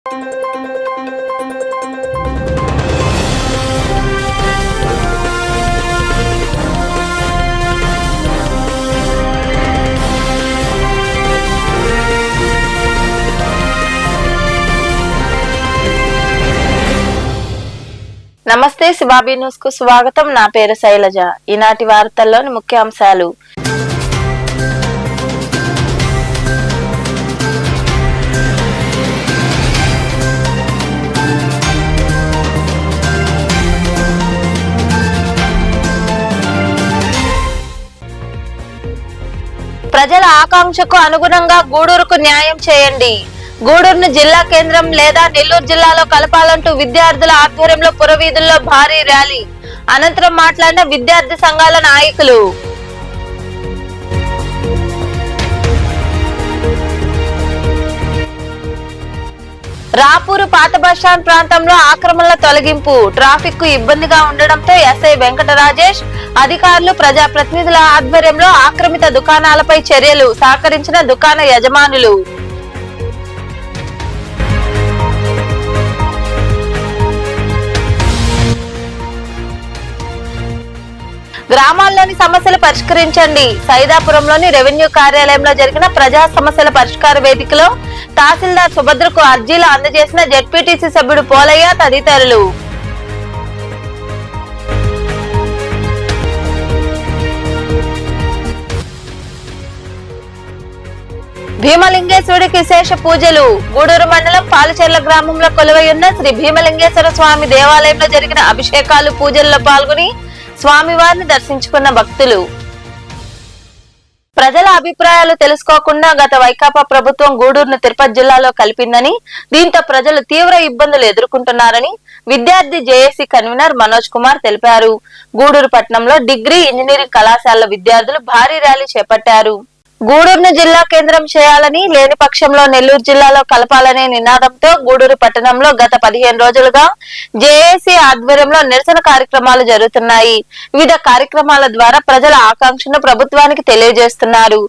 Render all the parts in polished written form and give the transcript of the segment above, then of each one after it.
నమస్తే శివాబీ న్యూస్ కు స్వాగతం. నా పేరు శైలజ. ఈనాటి వార్తల్లోని ముఖ్యాంశాలు. ప్రజల ఆకాంక్షకు అనుగుణంగా గూడూరుకు న్యాయం చేయండి. గూడూరును జిల్లా కేంద్రం లేదా నెల్లూరు జిల్లాలో కలపాలంటూ విద్యార్థుల ఆధ్వర్యంలో పురవీధుల్లో భారీ ర్యాలీ. అనంతరం మాట్లాడిన విద్యార్థి సంఘాల నాయకులు. రాపూరు పాత బస్టాండ్ ప్రాంతంలో ఆక్రమణల తొలగింపు. ట్రాఫిక్ కు ఇబ్బందిగా ఉండడంతో ఎస్ఐ వెంకట రాజేష్ అధికారులు ప్రజాప్రతినిధుల ఆధ్వర్యంలో ఆక్రమిత దుకాణాలపై చర్యలు. సహకరించిన దుకాణ యజమానులు. గ్రామాల్లోని సమస్యలు పరిష్కరించండి. సైదాపురంలోని రెవెన్యూ కార్యాలయంలో జరిగిన ప్రజా సమస్యల పరిష్కార వేదికలో తహసీల్దార్ సుభద్రకు అర్జీలు అందజేసిన జెడ్పీటీసీ సభ్యుడు పోలయ్య తదితరులు. భీమలింగేశ్వరుడికి విశేష పూజలు. గూడూరు మండలం పాలచెర్ల గ్రామంలో కొలువై ఉన్న శ్రీ భీమలింగేశ్వర స్వామి దేవాలయంలో జరిగిన అభిషేకాలు పూజల్లో పాల్గొని స్వామివారిని దర్శించుకున్న భక్తులు. ప్రజల అభిప్రాయాలు తెలుసుకోకుండా గత వైకాపా ప్రభుత్వం గూడూరును తిరుపతి జిల్లాలో కలిపిందని, దీంతో ప్రజలు తీవ్ర ఇబ్బందులు ఎదుర్కొంటున్నారని విద్యార్థి జేఏసీ కన్వీనర్ మనోజ్ కుమార్ తెలిపారు. గూడూరు పట్టణంలో డిగ్రీ, ఇంజనీరింగ్ కళాశాలల విద్యార్థులు భారీ ర్యాలీ చేపట్టారు. గూడూరును జిల్లా కేంద్రం చేయాలని, లేని పక్షంలో నెల్లూరు జిల్లాలో కలపాలనే నినాదంతో గూడూరు పట్టణంలో గత 15 రోజులుగా జేఏసీ ఆధ్వర్యంలో నిరసన కార్యక్రమాలు జరుగుతున్నాయి. వివిధ కార్యక్రమాల ద్వారా ప్రజల ఆకాంక్షను ప్రభుత్వానికి తెలియజేస్తున్నారు.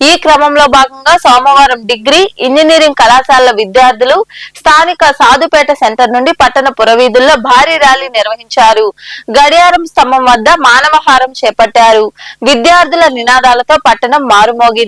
ఈ క్రమంలో భాగంగా సోమవారం డిగ్రీ, ఇంజనీరింగ్ కళాశాలల విద్యార్థులు స్థానిక సాధుపేట సెంటర్ నుండి పట్టణ పురవీధుల్లో భారీ ర్యాలీ నిర్వహించారు. గడియారం స్తంభం వద్ద మానవహారం చేపట్టారు. విద్యార్థుల నినాదాలతో పట్టణం మారుమోగింది.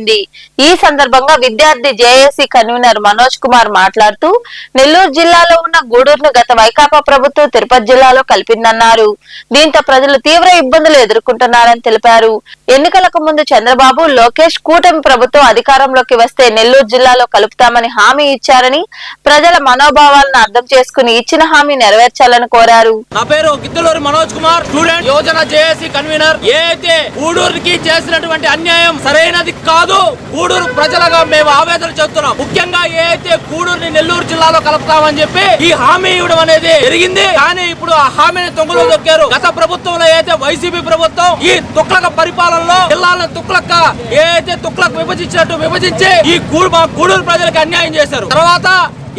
ఈ సందర్భంగా విద్యార్థి జేఏసీ కన్వీనర్ మనోజ్ కుమార్ మాట్లాడుతూ, నెల్లూరు జిల్లాలో ఉన్న గూడూరును గత వైకాపా ప్రభుత్వం తిరుపతి జిల్లాలో కలిపిందన్నారు. దీంతో ప్రజలు తీవ్ర ఇబ్బందులు ఎదుర్కొంటున్నారని తెలిపారు. ఎన్నికలకు ముందు చంద్రబాబు, లోకేష్ కూటమి ప్రభుత్వం అధికారంలోకి వస్తే నెల్లూరు జిల్లాలో కలుపుతామని హామీ ఇచ్చారని, ప్రజల మనోభావాలను అర్థం చేసుకుని ఇచ్చిన హామీ నెరవేర్చాలని కోరారు. నా పేరు Giddaluri Manoj Kumar, student Yojana JAC convener. ఏదైతే గూడూరుకి చేసినటువంటి అన్యాయం సరైనది కాదు. గూడూరు ప్రజలుగా మేము ఆవేదన చెబుతున్నాం. ముఖ్యంగా ఏదైతే గూడూరుని నెల్లూరు జిల్లాలో కలుపుతామని చెప్పి ఈ హామీ ఇవ్వడం అనేది జరిగింది. కానీ ఇప్పుడు ఆ హామీని తొంగలో దొక్కారు. గత ప్రభుత్వంలో ఏదైతే వైసీపీ ప్రభుత్వం ఈ తుక్లక పరిపాలనలో జిల్లాలను ఏదైతే తుక్లక్ విభజించినట్టు విభజించి ఈ గూడూరు ప్రజలకు అన్యాయం చేశారు. తర్వాత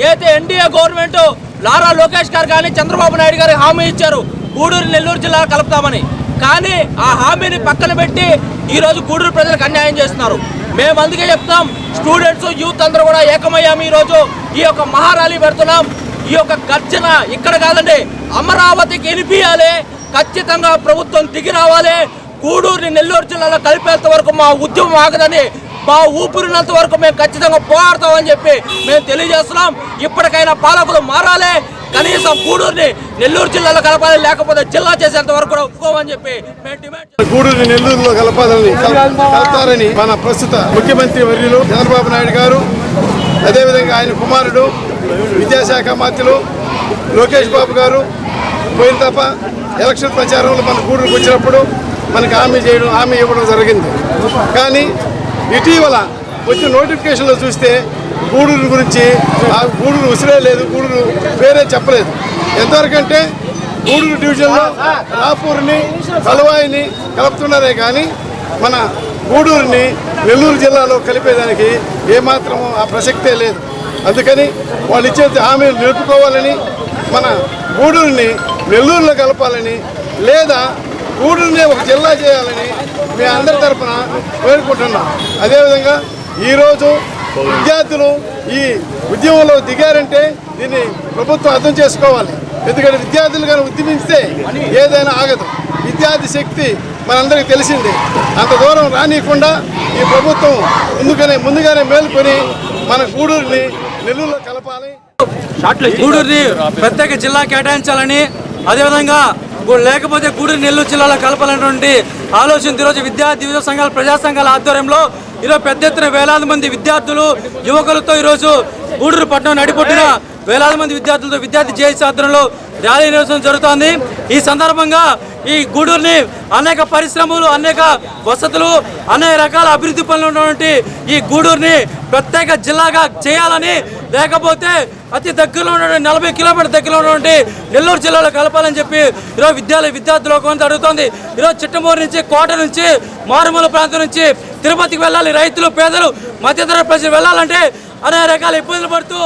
ఏదైతే ఎన్డీఏ గవర్నమెంట్ నారా లోకేష్ గారు కానీ చంద్రబాబు నాయుడు గారు హామీ ఇచ్చారు గూడూరు నెల్లూరు జిల్లా కలుపుతామని. కానీ ఆ హామీని పక్కన పెట్టి ఈ రోజు గూడూరు ప్రజలకు అన్యాయం చేస్తున్నారు. మేము అందుకే చెప్తాం, స్టూడెంట్స్, యూత్ అందరూ కూడా ఏకమయ్యాం. ఈ రోజు ఈ యొక్క మహారాలీ పెడుతున్నాం. ఈ యొక్క గర్జన ఇక్కడ కాదండి, అమరావతికి వినిపించాలి. ఖచ్చితంగా ప్రభుత్వం దిగి రావాలి. గూడూరుని నెల్లూరు జిల్లాలో కలిపేంత వరకు మా ఉద్యమం ఆగదని, మా ఊపిరినంత వరకు మేము ఖచ్చితంగా పోరాడతామని చెప్పి మేము తెలియజేస్తున్నాం. ఇప్పటికైనా పాలకులు మారాలి. కనీసం గూడూరుని నెల్లూరు జిల్లాలో కలపాలి, లేకపోతే జిల్లా చేసేంత వరకు కూడా ఒప్పుకోమని చెప్పి మేము డిమాండ్. గూడూరుని నెల్లూరులో కలుపుతారని మన ప్రస్తుత ముఖ్యమంత్రి వర్యులు చంద్రబాబు నాయుడు గారు, అదేవిధంగా ఆయన కుమారుడు విద్యాశాఖ మంత్రులు లోకేష్ బాబు గారు పోయిన తప్ప ఎలక్షన్ ప్రచారంలో మన గూడూరుకు వచ్చినప్పుడు మనకు హామీ ఇవ్వడం జరిగింది. కానీ ఇటీవల వచ్చిన నోటిఫికేషన్లో చూస్తే గూడూరు గురించి గూడూరు ఉసిరే లేదు, గూడూరు పేరే చెప్పలేదు. ఎంతవరకంటే గూడూరు డివిజన్లో రాపూర్ని, కలువాయిని కలుపుతున్నారే కానీ మన గూడూరుని నెల్లూరు జిల్లాలో కలిపేదానికి ఏమాత్రము ఆ ప్రసక్తే లేదు. అందుకని వాళ్ళు ఇచ్చే హామీలు నిలుపుకోవాలని, మన గూడూరుని నెల్లూరులో కలపాలని, లేదా గూడూరుని ఒక జిల్లా చేయాలని మీ అందరి తరఫున కోరుకుంటున్నాం. అదేవిధంగా ఈరోజు విద్యార్థులు ఈ ఉద్యమంలో దిగారంటే దీన్ని ప్రభుత్వం అర్థం చేసుకోవాలి. ఎందుకంటే విద్యార్థులు కానీ ఉద్యమిస్తే ఏదైనా ఆగదు. విద్యార్థి శక్తి మనందరికీ తెలిసింది. అంత దూరం రానియకుండా ఈ ప్రభుత్వం ముందుగానే మేల్కొని మన గూడూరుని నెల్లూరులో కలపాలి. గూడూరుని ప్రత్యేక జిల్లా కేటాయించాలని, అదేవిధంగా లేకపోతే గూడూరు నెల్లూరు జిల్లాలో కలపాలనేటువంటి ఆలోచన ఈరోజు విద్యార్థి వివిధ సంఘాలు, ప్రజా సంఘాల ఆధ్వర్యంలో ఈరోజు పెద్ద ఎత్తున వేలాది మంది విద్యార్థులు, యువకులతో ఈరోజు గూడూరు పట్టణం నడిపొట్టిన వేలాది మంది విద్యార్థులతో విద్యార్థి జేఏసీ ఆధ్వర్యంలో ర్యాలీ నిర్వహించడం జరుగుతోంది. ఈ సందర్భంగా ఈ గూడూరుని అనేక పరిశ్రమలు, అనేక వసతులు, అనేక రకాల అభివృద్ధి పనులు ఉన్నటువంటి ఈ గూడూరుని ప్రత్యేక జిల్లాగా చేయాలని, లేకపోతే అతి దగ్గరలో ఉన్నటువంటి 40 కిలోమీటర్ దగ్గరలో ఉన్నటువంటి నెల్లూరు జిల్లాలో కలపాలని చెప్పి ఈరోజు విద్యార్థులు కొంత అడుగుతోంది. ఈరోజు చిట్టమూరు నుంచి, కోట నుంచి, మారుమూల ప్రాంతం నుంచి తిరుపతికి వెళ్ళాలి. రైతులు, పేదలు, మధ్యతరగతి ప్రజలు వెళ్ళాలంటే అనేక రకాల ఇబ్బందులు పడుతూ,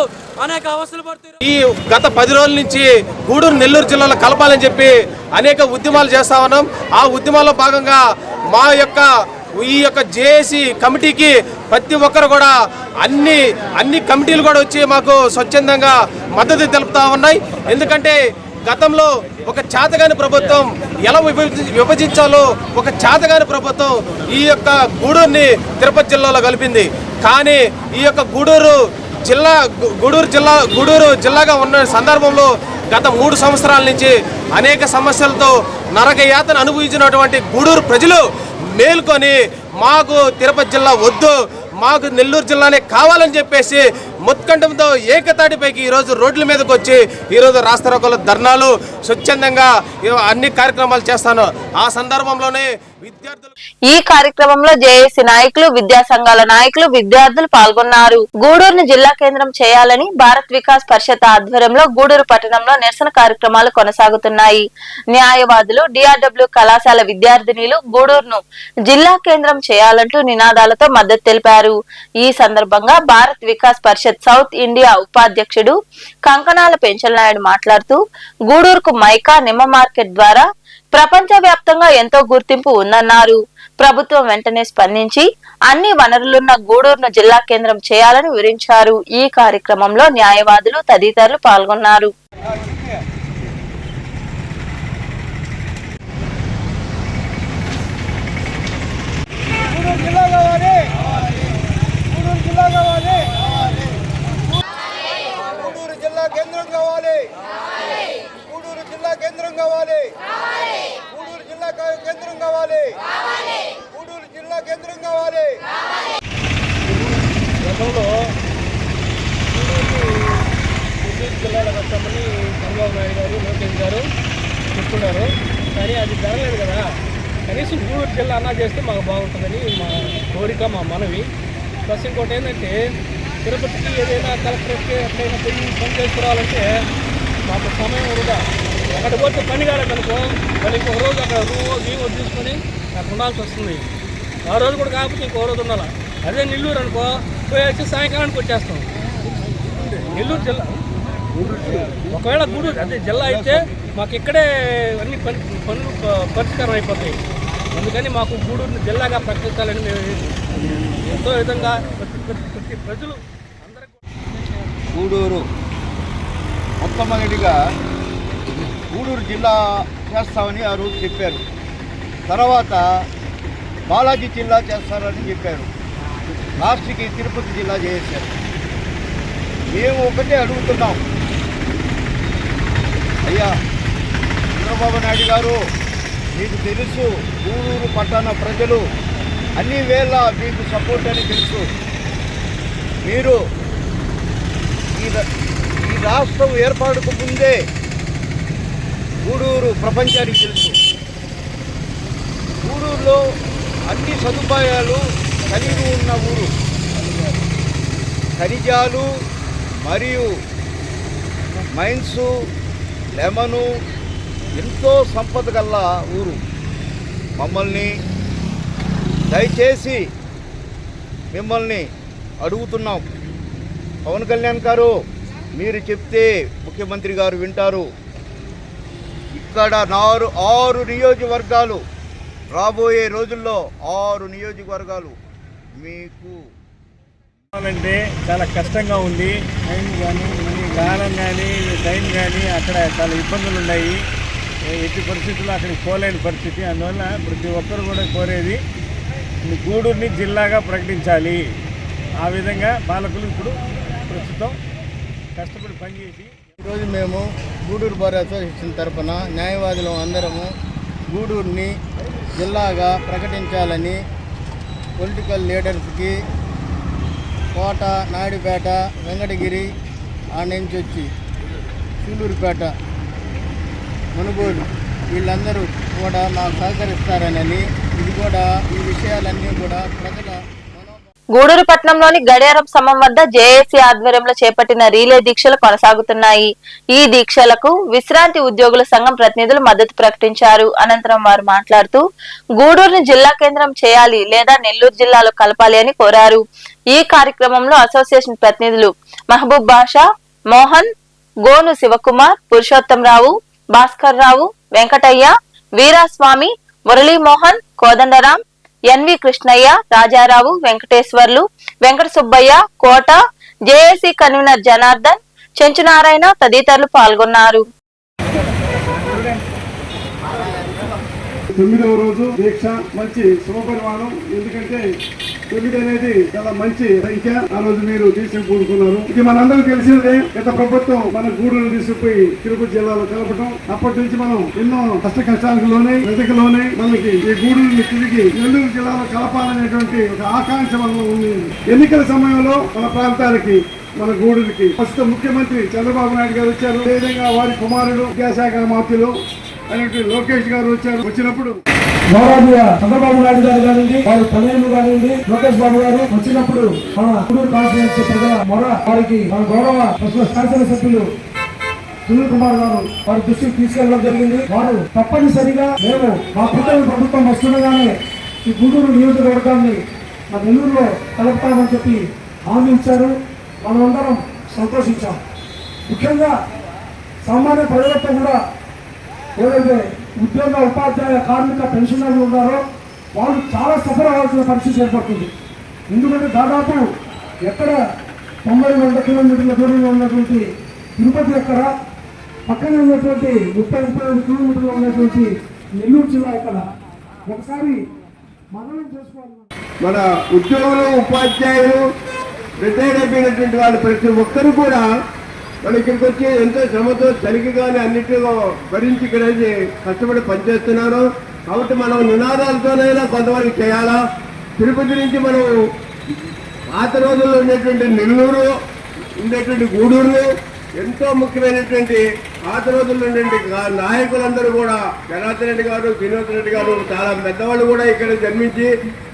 అనేక అవస్థలు పడుతూ ఈ గత 10 రోజుల నుంచి గూడూరు నెల్లూరు జిల్లాలో కలపాలని చెప్పి అనేక ఉద్యమాలు చేస్తా ఉన్నాం. ఆ ఉద్యమాల్లో భాగంగా ఈ యొక్క జేఏసీ కమిటీకి ప్రతి ఒక్కరు కూడా అన్ని కమిటీలు కూడా వచ్చి మాకు స్వచ్ఛందంగా మద్దతు తెలుపుతా ఉన్నాయి. ఎందుకంటే గతంలో ఒక చేతగాని ప్రభుత్వం ఎలా విభజించాలో ఒక చేతగాని ప్రభుత్వం ఈ యొక్క గూడూరుని తిరుపతి జిల్లాలో కలిపింది. కానీ ఈ యొక్క గూడూరు జిల్లాగా ఉన్న సందర్భంలో గత 3 సంవత్సరాల నుంచి అనేక సమస్యలతో నరకయాతన అనుభవించినటువంటి గూడూరు ప్రజలు మేల్కొని మాకు తిరుపతి జిల్లా వద్దు, మాకు నెల్లూరు జిల్లానే కావాలని చెప్పేసి ముత్కంఠంతో ఏకతాటిపైకి ఈరోజు రోడ్ల మీదకి వచ్చి ఈరోజు రాస్తారోకోలు, ధర్నాలు, స్వచ్ఛందంగా అన్ని కార్యక్రమాలు చేస్తాను. ఆ సందర్భంలోనే విద్యార్థులు ఈ కార్యక్రమంలో జేఏసీ నాయకులు, విద్యా సంఘాల నాయకులు, విద్యార్థులు పాల్గొన్నారు. గూడూరును జిల్లా కేంద్రం చేయాలని భారత్ వికాస్ పరిషత్ ఆధ్వర్యంలో గూడూరు పట్టణంలో నిరసన కార్యక్రమాలు కొనసాగుతున్నాయి. న్యాయవాదులు, డిఆర్డబ్ల్యూ కళాశాల విద్యార్థినిలు గూడూరును జిల్లా కేంద్రం చేయాలంటూ నినాదాలతో మద్దతు తెలిపారు. ఈ సందర్భంగా భారత్ వికాస్ పరిషత్ సౌత్ ఇండియా ఉపాధ్యక్షుడు కంకణాల పెంచల్ నాయుడు మాట్లాడుతూ, గూడూరుకు మైకా, నిమ్మ మార్కెట్ ద్వారా ప్రపంచ వ్యాప్తంగా ఎంతో గుర్తింపు ఉందన్నారు. ప్రభుత్వం వెంటనే స్పందించి అన్ని వనరులున్న గూడూరును జిల్లా కేంద్రం చేయాలని వివరించారు. ఈ కార్యక్రమంలో న్యాయవాదులు తదితరులు పాల్గొన్నారు. గతంలో జిల్లాలో కట్టామని చంద్రబాబు నాయుడు గారు, లోకేష్ గారు చెప్తున్నారు. కానీ అది జరగలేదు కదా. కనీసం గూడూరు జిల్లా అన్నా చేస్తే మాకు బాగుంటుందని మా కోరిక, మా మనవి. ప్లస్ ఇంకోటి ఏంటంటే, తిరుపతికి ఏదైనా కలెక్టరేట్కి ఎక్కడైనా పోయి పని చేసుకురావాలంటే మాకు సమయం వృధా. అక్కడికి పోతే పని కాలేదనుకో, మళ్ళీ ఇంకొక రోజు అక్కడ రూమ్ తీసుకొని అక్కడ ఉండాల్సి వస్తుంది. ఆ రోజు కూడా కాకపోతే ఇంకో రోజు ఉండాలి. అదే నెల్లూరు అనుకో, పోయి వచ్చి సాయంకాలానికి వచ్చేస్తాం. నెల్లూరు జిల్లా ఒకవేళ గూడూరు అదే జిల్లా అయితే మాకు ఇక్కడే అన్ని పనులు పరిష్కారం అయిపోతాయి. అందుకని మాకు గూడూరుని జిల్లాగా ప్రకటించాలని మేము ఎంతో విధంగా ప్రతి ప్రజలు అందరూ గూడూరు మొట్టమొదటిగా గూడూరు జిల్లా చేస్తామని ఆ రోజు చెప్పారు. తర్వాత బాలాజీ జిల్లా చేస్తారని చెప్పారు. లాస్ట్కి తిరుపతి జిల్లా చేశారు. మేము ఒకటే అడుగుతున్నాం, అయ్యా చంద్రబాబు నాయుడు గారు, మీకు తెలుసు గూడూరు పట్టణ ప్రజలు అన్ని వేళ మీకు సపోర్ట్ అని తెలుసు. మీరు ఈ రాష్ట్రం ఏర్పాటుకు ముందే గూడూరు ప్రపంచానికి తెలుసు. గూడూరులో అన్ని సదుపాయాలు కలిగి ఉన్న ఊరు. ఖనిజాలు మరియు మైన్స్, లెమను, ఎంతో సంపద గల ఊరు. మమ్మల్ని దయచేసి మిమ్మల్ని అడుగుతున్నాం, పవన్ కళ్యాణ్ గారు, మీరు చెప్తే ముఖ్యమంత్రి గారు వింటారు. ఇక్కడ 6 నియోజకవర్గాలు, రాబోయే రోజుల్లో 6 నియోజకవర్గాలు మీకు అంటే చాలా కష్టంగా ఉంది. టైం కానీ మనీ కాలం కానీ టైం కానీ అక్కడ చాలా ఇబ్బందులు ఉన్నాయి. ఎట్టి పరిస్థితుల్లో అక్కడికి పోలేని పరిస్థితి. అందువల్ల ప్రతి ఒక్కరు కూడా కోరేది గూడూరుని జిల్లాగా ప్రకటించాలి. ఆ విధంగా పాలకులు ఇప్పుడు ప్రస్తుతం కష్టపడి పనిచేసి ఈరోజు మేము గూడూరు బార్ అసోసియేషన్ తరఫున న్యాయవాదులు అందరము గూడూరుని జిల్లాగా ప్రకటించాలని పొలిటికల్ లీడర్స్కి కోట, నాయుడుపేట, వెంకటగిరి ఆ నుంచి వచ్చి సూలూరుపేట, మునుగోడు వీళ్ళందరూ కూడా మాకు సహకరిస్తారని ఇది కూడా ఈ విషయాలన్నీ కూడా ప్రజల గూడూరు పట్టణంలోని గడియారం స్తంభం వద్ద జేఏసీ ఆధ్వర్యంలో చేపట్టిన రీలే దీక్షలు కొనసాగుతున్నాయి. ఈ దీక్షలకు విశ్రాంతి ఉద్యోగుల సంఘం ప్రతినిధులు మద్దతు ప్రకటించారు. అనంతరం వారు మాట్లాడుతూ గూడూరుని జిల్లా కేంద్రం చేయాలి లేదా నెల్లూరు జిల్లాలో కలపాలి అని కోరారు. ఈ కార్యక్రమంలో అసోసియేషన్ ప్రతినిధులు మహబూబ్ బాషా, మోహన్, గోను శివకుమార్, పురుషోత్తంరావు, భాస్కర్ రావు, వెంకటయ్య, వీరాస్వామి, మురళీమోహన్, కోదండరాం, ఎన్వి కృష్ణయ్య, రాజారావు, వెంకటేశ్వర్లు, వెంకట సుబ్బయ్య, కోట, జేఏసీ కన్వీనర్ జనార్దన్, చెంచునారాయణ తదితరులు పాల్గొన్నారు. 9వ రోజు దీక్ష మంచి శుభపరిమాణం. ఎందుకంటే 9 అనేది చాలా మంచి సంఖ్య. ఆ రోజు మీరు దీక్ష కూడుకున్నారు. ఇది మనందరూ తెలిసిందే. గత ప్రభుత్వం మన గూడూరు తీసుకుపోయి తిరుపతి జిల్లాలో కలపడం. అప్పటి నుంచి మనం ఎన్నో కష్టాలకు వెతకలోనే మనకి ఈ గూడూరుని తిరిగి నెల్లూరు జిల్లాలో కలపాలనేటువంటి ఒక ఆకాంక్ష మనలో ఉంది. ఎన్నికల సమయంలో మన ప్రాంతానికి మన గూడూరుకి ప్రస్తుత ముఖ్యమంత్రి చంద్రబాబు నాయుడు గారు వచ్చారు. అదేవిధంగా వారి కుమారుడు విద్యాశాఖ మంత్రులు లోకేష్ గారు వచ్చినప్పుడు చంద్రబాబు నాయుడు గారు కానివ్వండి, వారి తనయులు కానివ్వండి, లోకేష్ బాబు గారు వచ్చినప్పుడు మన గూడూరు కాన్స్టిట్యూన్సీ ప్రజల మొర వారికి మన గౌరవ శాసనసభ్యులు సునీల్ కుమార్ గారు వారి దృష్టికి తీసుకెళ్లడం జరిగింది. వారు తప్పనిసరిగా మేము మా ప్రభుత్వం వస్తుండగానే ఈ గూడూరు నియోజకవర్గాన్ని మా నెల్లూరులో కలుపుతామని చెప్పి హామీ ఇచ్చారు. మనమందరం సంతోషించాం. ముఖ్యంగా సామాన్య ప్రజలతో కూడా ఏదైతే ఉద్యోగ, ఉపాధ్యాయ, కార్మిక, పెన్షనర్లు ఉన్నారో వాళ్ళు చాలా సఫర్ అవ్వాల్సిన పరిస్థితి ఏర్పడుతుంది. ఎందుకంటే దాదాపు ఎక్కడ 90-100 కిలోమీటర్ల దూరంలో ఉన్నటువంటి తిరుపతి ఎక్కడ, పక్కనే ఉన్నటువంటి 30-35 కిలోమీటర్లు ఉన్నటువంటి నెల్లూరు జిల్లా ఎక్కడ, ఒకసారి మనం చేసుకోవాలి. మన ఉద్యోగులు, ఉపాధ్యాయులు, రిటైర్ అయిపోయినటువంటి వాళ్ళు ప్రతి ఒక్కరు కూడా మన ఇక్కడికి వచ్చి ఎంతో శ్రమతో చలికి కానీ అన్నిటిలో భరించి ఇక్కడ కష్టపడి పనిచేస్తున్నారు. కాబట్టి మనం నినాదాలతోనైనా కొంతవరకు చేయాలా. తిరుపతి నుంచి మనం పాత రోజుల్లో ఉండేటువంటి నెల్లూరు, ఉండేటువంటి గూడూరు ఎంతో ముఖ్యమైనటువంటి పాత రోజుల్లో ఉండేటువంటి నాయకులందరూ కూడా జనార్దన్ రెడ్డి గారు, శ్రీనివాస్ రెడ్డి గారు చాలా పెద్దవాళ్ళు కూడా ఇక్కడ జన్మించి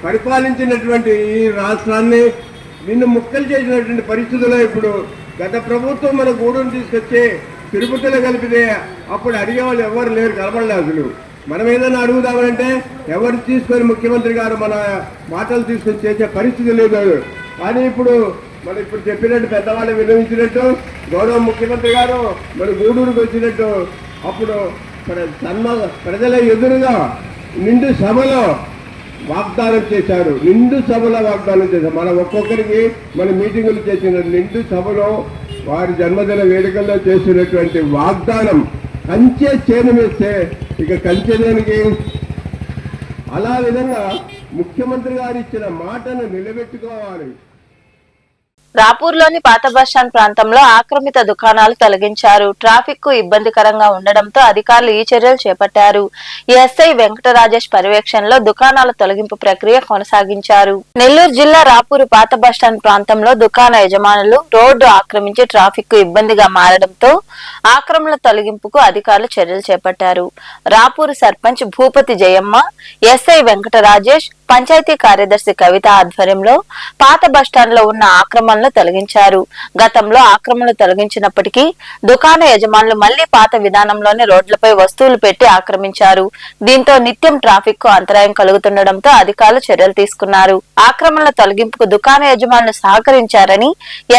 పరిపాలించినటువంటి ఈ రాష్ట్రాన్ని నిన్ను ముక్కలు చేసినటువంటి పరిస్థితుల్లో ఇప్పుడు గత ప్రభుత్వం మన గూడూరు తీసుకొచ్చి తిరుపతిలో కలిపితే అప్పుడు అడిగేవాళ్ళు ఎవరు లేరు, కలపడలేదు. అసలు మనం ఏదైనా అడుగుదామంటే ఎవరు తీసుకొని ముఖ్యమంత్రి గారు మన మాటలు తీసుకొని చేసే పరిస్థితి లేదు. కానీ ఇప్పుడు మనం ఇప్పుడు చెప్పినట్టు పెద్దవాళ్ళు విన్నవించినట్టు గౌరవ ముఖ్యమంత్రి గారు మన గూడూరుకు వచ్చినట్టు అప్పుడు ప్రజల ఎదురుగా నిండు సభలో వాగ్దానం చేశారు. నిండు సభలో వాగ్దానం చేశారు. మన ఒక్కొక్కరికి మన మీటింగులు చేసిన నిండు సభలో వారి జన్మదిన వేడుకల్లో చేసినటువంటి వాగ్దానం కంచె చేను వేస్తే ఇక కంచెదానికి అలా విధంగా ముఖ్యమంత్రి గారు ఇచ్చిన మాటను నిలబెట్టుకోవాలి. రాపూర్లోని పాత బస్టాండ్ ప్రాంతంలో ఆక్రమిత దుకాణాలు తొలగించారు. ట్రాఫిక్ కు ఇబ్బందికరంగా ఉండడంతో అధికారులు ఈ చర్యలు చేపట్టారు. ఎస్ఐ వెంకటరాజేష్ పర్యవేక్షణలో దుకాణాల తొలగింపు ప్రక్రియ కొనసాగించారు. నెల్లూరు జిల్లా రాపూరు పాత బస్టాండ్ ప్రాంతంలో దుకాణ యజమానులు రోడ్డు ఆక్రమించి ట్రాఫిక్ కు ఇబ్బందిగా మారడంతో ఆక్రమణల తొలగింపుకు అధికారులు చర్యలు చేపట్టారు. రాపూరు సర్పంచ్ భూపతి జయమ్మ, ఎస్ఐ వెంకటరాజేష్, పంచాయతీ కార్యదర్శి కవిత ఆధ్వర్యంలో పాత బస్టాండ్ లో ఉన్న ఆక్రమణలు తొలగించారు. గతంలో ఆక్రమణలు తొలగించినప్పటికీ దుకాణ యజమానులు మళ్లీ పాత విధానంలోనే రోడ్లపై వస్తువులు పెట్టి ఆక్రమించారు. దీంతో నిత్యం ట్రాఫిక్ కు అంతరాయం కలుగుతుండటంతో అధికారులు చర్యలు తీసుకున్నారు. ఆక్రమణల తొలగింపుకు దుకాణ యజమానులు సహకరించారని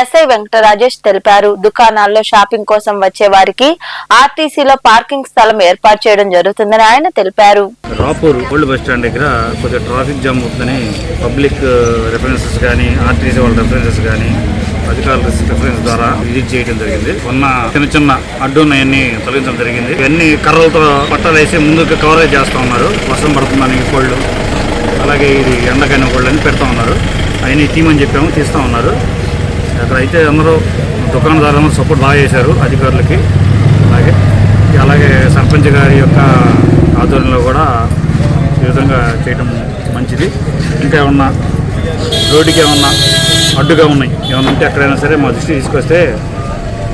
ఎస్ఐ వెంకటరాజేష్ తెలిపారు. దుకాణాల్లో షాపింగ్ కోసం వచ్చే వారికి ఆర్టీసీలో పార్కింగ్ స్థలం ఏర్పాటు చేయడం జరుగుతుందని ఆయన తెలిపారు. రాపూర్ ఓల్డ్ బస్ స్టాండ్ దగ్గర కొద్దిగా ట్రాఫిక్ జామ్ అవుతుందని పబ్లిక్ రెఫరెన్సెస్ కానీ, ఆర్టీసీ వాళ్ళ రెఫరెన్సెస్ కానీ అధికారుల రిఫరెన్స్ ద్వారా విజిట్ చేయడం జరిగింది. ఉన్న చిన్న చిన్న అడ్డున్నాయన్ని తొలగించడం జరిగింది. ఇవన్నీ కర్రలతో పట్టాలు వేసి ముందుకు కవరేజ్ చేస్తూ ఉన్నారు. వర్షం పడుతుందని కోళ్ళు, అలాగే ఇది ఎండకైన కోళ్ళని పెడతా ఉన్నారు. అవన్నీ తీయమని చెప్పాము, తీస్తూ ఉన్నారు. అక్కడైతే అందరూ దుకాణదారులందరూ సపోర్ట్ బాగా చేశారు అధికారులకి. అలాగే సర్పంచ్ గారి యొక్క ఆధ్వర్యంలో కూడా ఈ విధంగా చేయడం మంచిది. ఇంకా ఏమన్నా రోడ్డుకి ఏమన్నా అడ్డుగా ఉన్నాయి ఏమన్నా ఉంటే ఎక్కడైనా సరే మా దృష్టి తీసుకొస్తే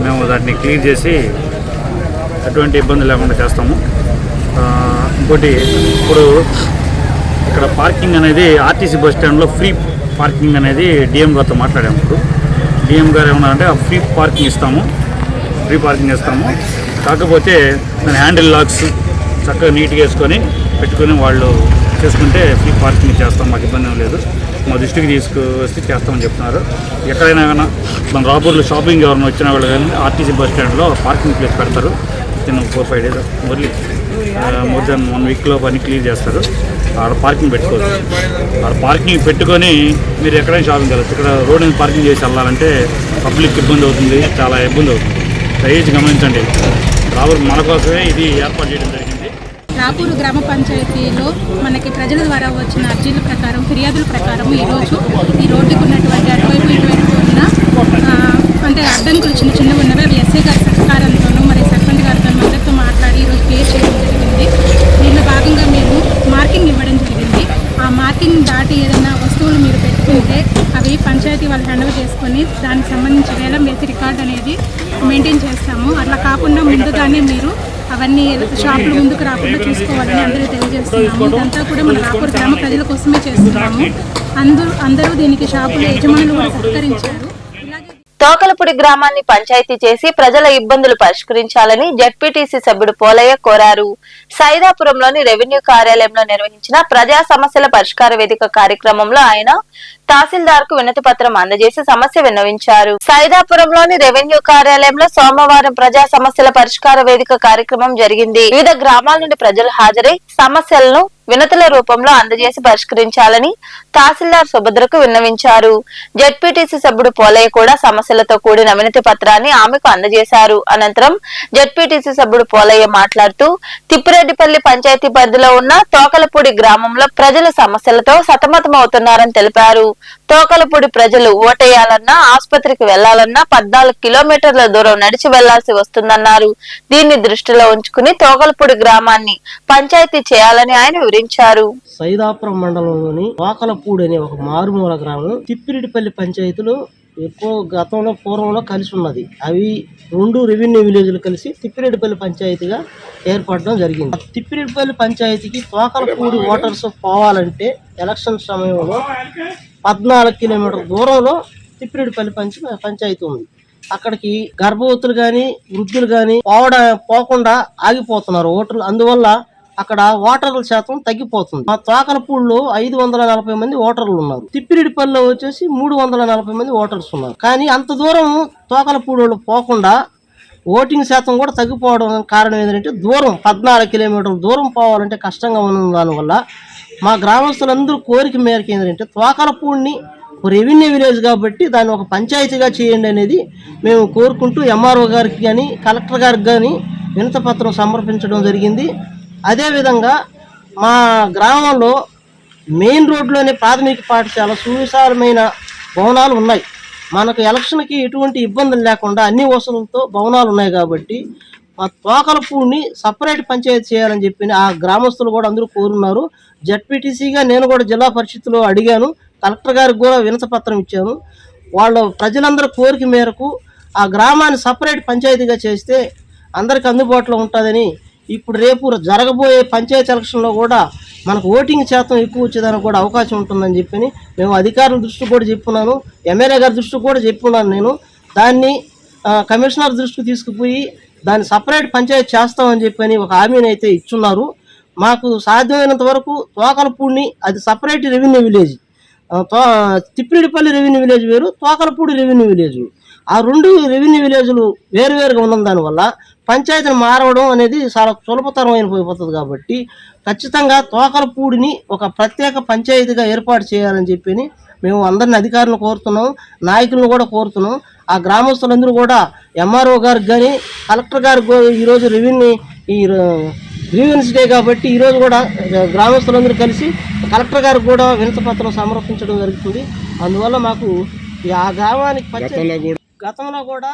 మేము దాన్ని క్లియర్ చేసి ఎటువంటి ఇబ్బంది లేకుండా చేస్తాము. ఇంకోటి, ఇప్పుడు ఇక్కడ పార్కింగ్ అనేది ఆర్టీసీ బస్ స్టాండ్లో ఫ్రీ పార్కింగ్ అనేది డిఎం గారితో మాట్లాడాము. ఇప్పుడు డిఎం గారు ఏమన్నారంటే ఆ ఫ్రీ పార్కింగ్ ఇస్తాము, కాకపోతే దాని హ్యాండిల్ లాక్స్ చక్కగా నీట్గా వేసుకొని పెట్టుకొని వాళ్ళు చేసుకుంటే ఫ్రీ పార్కింగ్ చేస్తాం, మాకు ఇబ్బంది లేదు. మా దృష్టికి తీసుకువస్తే చేస్తామని చెప్తున్నారు. ఎక్కడైనా కానీ మన రాపూర్లో షాపింగ్ ఎవరైనా వచ్చిన వాళ్ళు కానీ ఆర్టీసీ బస్ స్టాండ్లో పార్కింగ్ ప్లేస్ పెడతారు. Within 4-5 days more than 1 week పని క్లియర్ చేస్తారు. ఆడ పార్కింగ్ పెట్టుకోవచ్చు. ఆడ పార్కింగ్ పెట్టుకొని మీరు ఎక్కడైనా షాపింగ్ వెళ్ళచ్చు. ఇక్కడ రోడ్ మీద పార్కింగ్ చేసి వెళ్ళాలంటే పబ్లిక్ ఇబ్బంది అవుతుంది, చాలా ఇబ్బంది అవుతుంది. దయచేసి గమనించండి. రాపూర్ మన కోసమే ఇది ఏర్పాటు చేయడం జరిగింది. రాపూరు గ్రామ పంచాయతీలో మనకి ప్రజల ద్వారా వచ్చిన అర్జీల ప్రకారం, ఫిర్యాదుల ప్రకారం ఈరోజు ఈ రోడ్డుకు ఉన్నటువంటి అటువైపు ఇటువైపు ఉన్న అంటే అడ్డంకులు చిన్నవి ఉన్నవి అవి ఎస్ఐ గారి సహకారంతోనూ మరి సర్పంచ్ గారితో అందరితో మాట్లాడి ఈరోజు క్లియర్ చేయడం జరిగింది. దీనిలో భాగంగా మేము మార్కింగ్ ఇవ్వడం జరిగింది. ఆ మార్కింగ్ దాటి ఏదైనా వస్తువులు మీరు పెట్టుకుంటే అవి పంచాయతీ వాళ్ళు హ్యాండిల్ చేసుకొని దానికి సంబంధించి వేలం వేసి రికార్డ్ అనేది మెయింటైన్ చేస్తాము. అట్లా కాకుండా ముందుగానే మీరు అవన్నీ షాపులు ముందుకు రాకుండా చూసుకోవాలని అందరూ తెలియజేస్తున్నాము. ఇదంతా కూడా మన రాపూర్ గ్రామ ప్రజల కోసమే చేస్తున్నాము. అందరూ దీనికి షాపుల యజమానులు కూడా సహకరించారు. తోకలపూడి గ్రామాన్ని పంచాయతీ చేసి ప్రజల ఇబ్బందులు పరిష్కరించాలని జెడ్పీటీసీ సభ్యుడు పోలయ్య కోరారు. సైదాపురంలోని రెవెన్యూ కార్యాలయంలో నిర్వహించిన ప్రజా సమస్యల పరిష్కార వేదిక కార్యక్రమంలో ఆయన తహసీల్దార్ కు వినతి పత్రం అందజేసి సమస్య విన్నవించారు. సైదాపురంలోని రెవెన్యూ కార్యాలయంలో సోమవారం ప్రజా సమస్యల పరిష్కార వేదిక కార్యక్రమం జరిగింది. వివిధ గ్రామాల నుండి ప్రజలు హాజరై సమస్యలను వినతుల రూపంలో అందజేసి పరిష్కరించాలని తహసీల్దార్ సుభద్రకు విన్నవించారు. జెడ్పీటీసీ సభ్యుడు పోలయ్య కూడా సమస్యలతో కూడిన వినతి పత్రాన్ని ఆమెకు అందజేశారు. అనంతరం జెడ్పీటీసీ సభ్యుడు పోలయ్య మాట్లాడుతూ తిప్పిరెడ్డిపల్లి పంచాయతీ పరిధిలో ఉన్న తోకలపూడి గ్రామంలో ప్రజల సమస్యలతో సతమతమవుతున్నారని తెలిపారు. తోకలపూడి ప్రజలు ఓటేయాలన్నా, ఆసుపత్రికి వెళ్లాలన్నా 14 కిలోమీటర్ల దూరం నడిచి వెళ్లాల్సి వస్తుందన్నారు. దీన్ని దృష్టిలో ఉంచుకుని తోకలపూడి గ్రామాన్ని పంచాయతీ చేయాలని ఆయన వివరించారు. సైదాపురం మండలంలోని తోకలపూడి అనే ఒక మారుమూల గ్రామం తిప్పిరెడ్డిపల్లి పంచాయతీలో ఎక్కువ పూర్వంలో కలిసి ఉన్నది. అవి 2 రెవెన్యూ విలేజ్లు కలిసి తిప్పిరెడ్డిపల్లి పంచాయతీగా ఏర్పడడం జరిగింది. తిప్పిరెడ్డిపల్లి పంచాయతీకి తోకలపూడి ఓటర్స్ పోవాలంటే ఎలక్షన్ సమయంలో 14 కిలోమీటర్ల దూరంలో తిప్పిరెడ్డిపల్లి పంచాయతీ ఉంది. అక్కడికి గర్భవతులు గాని వృద్ధులు గాని పోకుండా ఆగిపోతున్నారు ఓటర్లు. అందువల్ల అక్కడ ఓటర్ల శాతం తగ్గిపోతుంది. ఆ తోకలపూడిలో 540 మంది ఓటర్లు ఉన్నారు. తిప్పిరెడ్డిపల్లిలో వచ్చేసి 340 మంది ఓటర్స్ ఉన్నారు. కానీ అంత దూరం తోకలపూడి పోకుండా ఓటింగ్ శాతం కూడా తగ్గిపోవడం కారణం ఏంటంటే దూరం 14 కిలోమీటర్ల దూరం పోవాలంటే కష్టంగా ఉన్న దానివల్ల మా గ్రామస్తులందరూ కోరిక మేరకు ఏంటంటే తోకలపూడిని రెవెన్యూ విలేజ్ కాబట్టి దాన్ని ఒక పంచాయతీగా చేయండి అనేది మేము కోరుకుంటూ ఎంఆర్ఓ గారికి కానీ కలెక్టర్ గారికి కానీ వినతి పత్రం సమర్పించడం జరిగింది. అదేవిధంగా మా గ్రామంలో మెయిన్ రోడ్లోనే ప్రాథమిక పాఠశాల సువిశాలమైన భవనాలు ఉన్నాయి. మనకు ఎలక్షన్కి ఎటువంటి ఇబ్బందులు లేకుండా అన్ని వసతులతో భవనాలు ఉన్నాయి కాబట్టి మా తోకలపూడిని సపరేట్ పంచాయతీ చేయాలని చెప్పి ఆ గ్రామస్తులు కూడా అందరూ కోరున్నారు. జెడ్పీటీసీగా నేను కూడా జిల్లా పరిషత్లో అడిగాను, కలెక్టర్ గారికి కూడా వినతి పత్రం ఇచ్చాను. వాళ్ళ ప్రజలందరూ కోరిక మేరకు ఆ గ్రామాన్ని సపరేట్ పంచాయతీగా చేస్తే అందరికి అందుబాటులో ఉంటుందని, ఇప్పుడు రేపు జరగబోయే పంచాయతీ ఎలక్షన్లో కూడా మనకు ఓటింగ్ శాతం ఎక్కువ వచ్చేదానికి కూడా అవకాశం ఉంటుందని చెప్పి మేము అధికారుల దృష్టికి కూడా చెప్పున్నాను, ఎమ్మెల్యే గారి దృష్టికి కూడా చెప్పున్నాను. నేను దాన్ని కమిషనర్ దృష్టికి తీసుకుపోయి దాన్ని సపరేట్ పంచాయతీ చేస్తామని చెప్పని ఒక హామీని అయితే ఇచ్చున్నారు. మాకు సాధ్యమైనంత వరకు తోకలపూడిని అది separate revenue village, Tippireddipalli revenue village వేరు, తోకలపూడి రెవెన్యూ విలేజ్, ఆ 2 రెవెన్యూ విలేజ్లు వేరువేరుగా ఉన్న దానివల్ల పంచాయతీని మారవడం అనేది చాలా సులభతరం అయిపోతుంది. కాబట్టి ఖచ్చితంగా తోకలపూడిని ఒక ప్రత్యేక పంచాయతీగా ఏర్పాటు చేయాలని చెప్పి మేము అందరిని అధికారులను కోరుతున్నాం, నాయకులను కూడా కోరుతున్నాం. ఆ గ్రామస్తులందరూ కూడా ఎంఆర్ఓ గారికి కానీ కలెక్టర్ గారికి ఈరోజు గ్రీవెన్స్ డే కాబట్టి ఈరోజు కూడా గ్రామస్తులందరూ కలిసి కలెక్టర్ గారికి కూడా వినతిపత్రం సమర్పించడం జరుగుతుంది. అందువల్ల మాకు ఆ గ్రామానికి గతంలో కూడా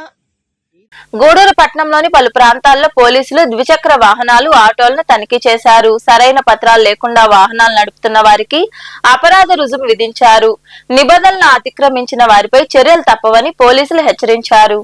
గూడూరు పట్టణంలోని పలు ప్రాంతాల్లో పోలీసులు ద్విచక్ర వాహనాలు, ఆటోలను తనిఖీ చేశారు. సరైన పత్రాలు లేకుండా వాహనాలు నడుపుతున్న వారికి అపరాధ రుజువు విధించారు. నిబంధనలను అతిక్రమించిన వారిపై చర్యలు తప్పవని పోలీసులు హెచ్చరించారు.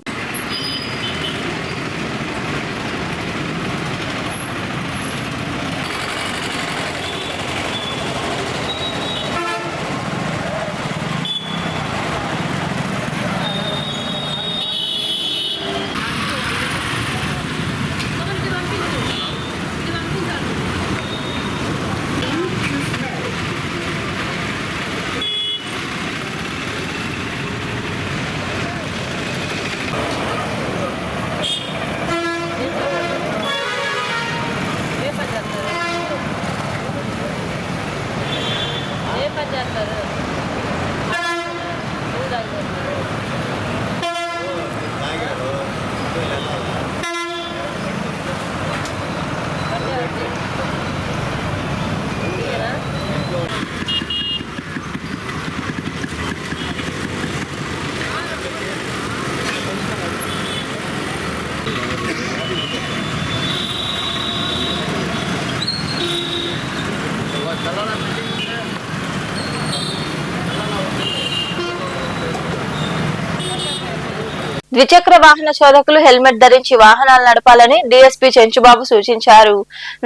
ద్విచక్ర వాహన చోదకులు హెల్మెట్ ధరించి వాహనాలు నడపాలని డీఎస్పీ చెంచుబాబు సూచించారు.